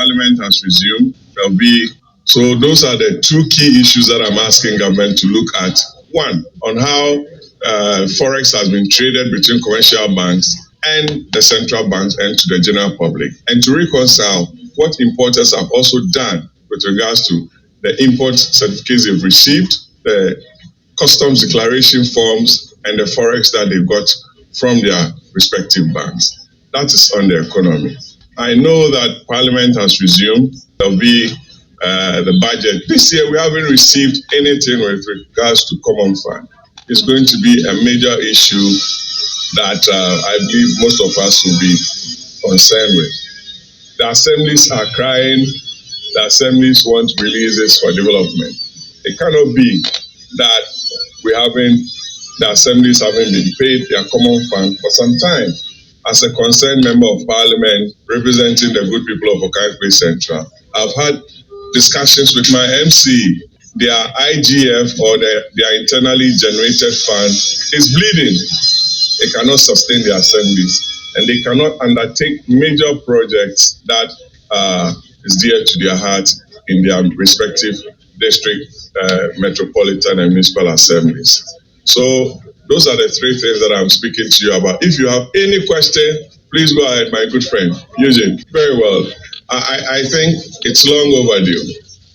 Parliament has resumed. So those are the two key issues that I'm asking government to look at. One, on how Forex has been traded between commercial banks and the central banks and to the general public, and to reconcile what importers have also done with regards to the import certificates they've received, the customs declaration forms, and the Forex that they got from their respective banks. That is on the economy. I know that Parliament has resumed. There'll be the budget. This year we haven't received anything with regards to common fund. It's going to be a major issue that I believe most of us will be concerned with. The assemblies are crying. The assemblies want releases for development. It cannot be that the assemblies haven't been paid their common fund for some time. As a concerned member of parliament representing the good people of Okaigwe Central, I've had discussions with my MC. Their IGF or their internally generated fund is bleeding. They cannot sustain the assemblies, and they cannot undertake major projects that is dear to their hearts in their respective district, metropolitan, and municipal assemblies. So those are the three things that I'm speaking to you about. If you have any question, please go ahead, my good friend. Eugene, very well. I think it's long overdue.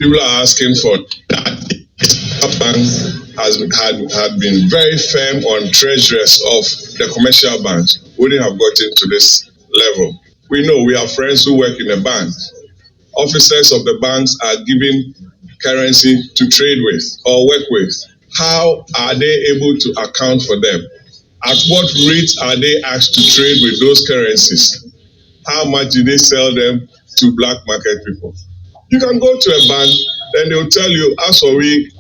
People are asking for that. The bank had been very firm on treasurers of the commercial banks. Wouldn't have gotten to this level. We know we have friends who work in the banks. Officers of the banks are given currency to trade with or work with. How are they able to account for them? At what rate are they asked to trade with those currencies? How much do they sell them to black market people? You can go to a bank, then they'll tell you, as for we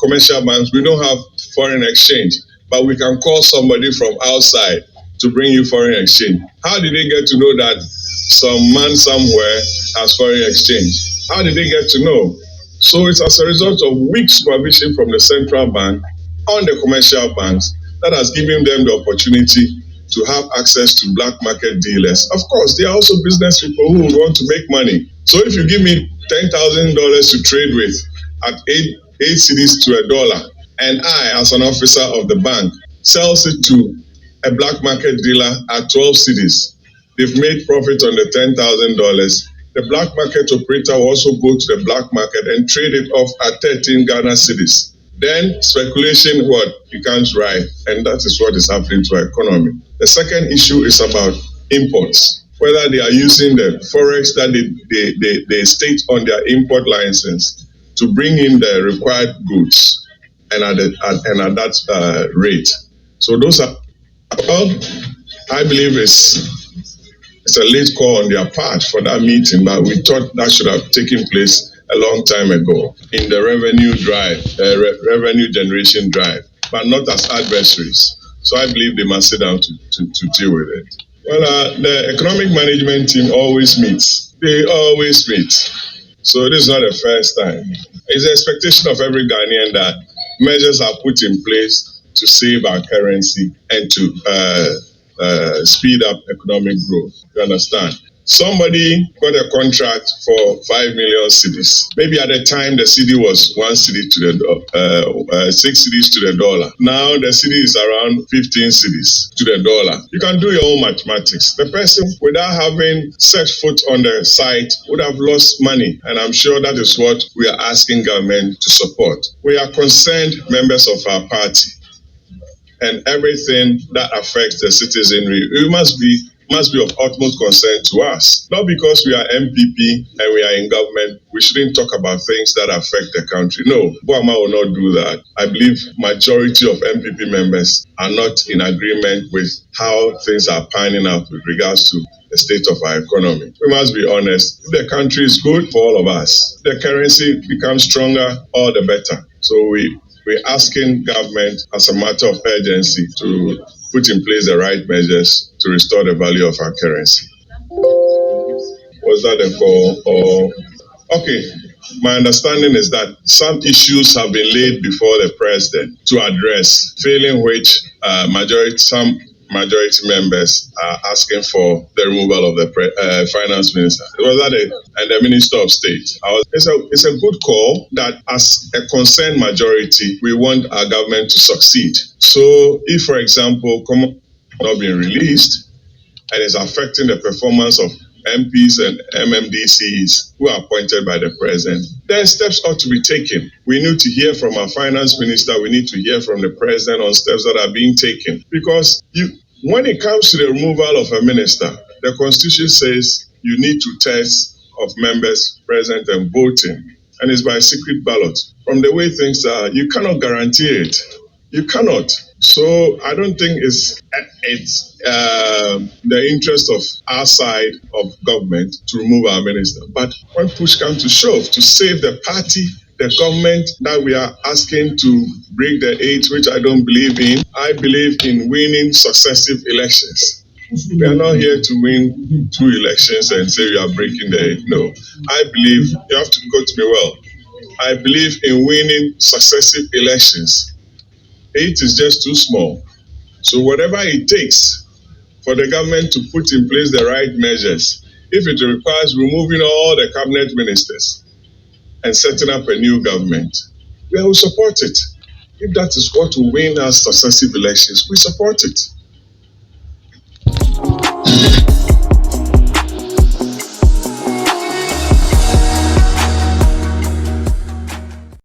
commercial banks, we don't have foreign exchange, but we can call somebody from outside to bring you foreign exchange. How did they get to know that some man somewhere has foreign exchange? How did they get to know? So it's as a result of weak supervision from the central bank on the commercial banks that has given them the opportunity to have access to black market dealers. Of course, there are also business people who want to make money. So if you give me $10,000 to trade with at 8 cedis to $1, and I, as an officer of the bank, sells it to a black market dealer at 12 cedis, they've made profit on the $10,000. The black market operator will also go to the black market and trade it off at 13 Ghana cedis. Then speculation becomes rife, and that is what is happening to our economy. The second issue is about imports, whether they are using the Forex that they state on their import license to bring in the required goods and at that rate. So those are, well, I believe it's a late call on their part for that meeting, but we thought that should have taken place a long time ago in the revenue generation drive, but not as adversaries. So I believe they must sit down to deal with it. Well, the economic management team always meets. They always meet. So this is not the first time. It's the expectation of every Ghanaian that measures are put in place to save our currency and to speed up economic growth. You understand? Somebody got a contract for 5 million cedis. Maybe at the time the cedi was 1 cedi to the 6 cedis to the dollar. Now the cedi is around 15 cedis to the dollar. You can do your own mathematics. The person, without having set foot on the site, would have lost money. And I'm sure that is what we are asking government to support. We are concerned members of our party, and everything that affects the citizenry, it must be of utmost concern to us. Not because we are MPP and we are in government, we shouldn't talk about things that affect the country. No, Boama will not do that. I believe majority of MPP members are not in agreement with how things are panning out with regards to the state of our economy. We must be honest. If the country is good for all of us, the currency becomes stronger, all the better. So we're asking government as a matter of urgency to put in place the right measures to restore the value of our currency. Was that a call? Okay, my understanding is that some issues have been laid before the president to address, failing which some majority members are asking for the removal of the finance minister. It was that and the minister of state. It's a good call that as a concerned majority, we want our government to succeed. So if, for example, common not being released, and is affecting the performance of MPs and MMDCs who are appointed by the president, then steps ought to be taken. We need to hear from our finance minister, we need to hear from the president on steps that are being taken. Because when it comes to the removal of a minister, the constitution says you need to test of members present and voting, and it's by secret ballot. From the way things are, you cannot guarantee it. You cannot. So I don't think it's the interest of our side of government to remove our minister. But when push comes to shove, to save the party, the government that we are asking to break the eight, which I don't believe in, I believe in winning successive elections. We are not here to win two elections and say we are breaking the eight. No. I believe, you have to go to me well, I believe in winning successive elections. Eight is just too small. So whatever it takes for the government to put in place the right measures, if it requires removing all the cabinet ministers and setting up a new government, we will support it. If that is what will win us successive elections, we support it.